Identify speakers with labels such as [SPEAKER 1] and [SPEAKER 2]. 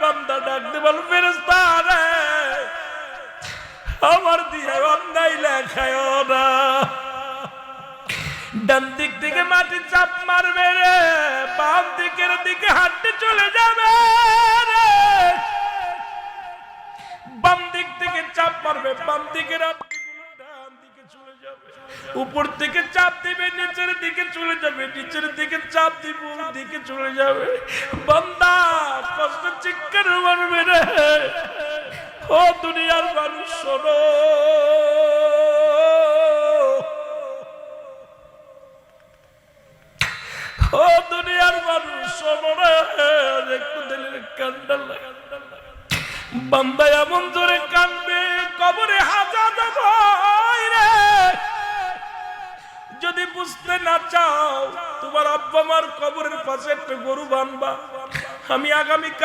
[SPEAKER 1] বান্দা ডাক দে বল ফেরেশতা রে আমার দিয়ে অন্যায় লেখায় না। ডান দিক থেকে মাটি চাপ মারবে রে, বাম দিকের দিকে হাঁটতে চলে যাবে রে। বাম দিক থেকে চাপ মারবে, বাম দিকের আটটিগুলো ডান দিকে চলে যাবে। উপর থেকে চাপ দিবে, নিচের দিকে চলে যাবে। নিচের দিকে চাপ দিব, দিকে চলে যাবে। বান্দা কষ্ট চিৎকার মারবে রে, ও দুনিয়ার মানুষ শোনো, ও দুনিয়ার মানুষ শোনো রে। একটু দিলের কান্ডা লাগে, বান্দা এমন জোরে কাঁদবে কবরে হাজা যাব রে। যদি বুঝতে না চাও তোমার আব্বা মার কবরের পাশে একটা গরু বানবা। আমি আগামী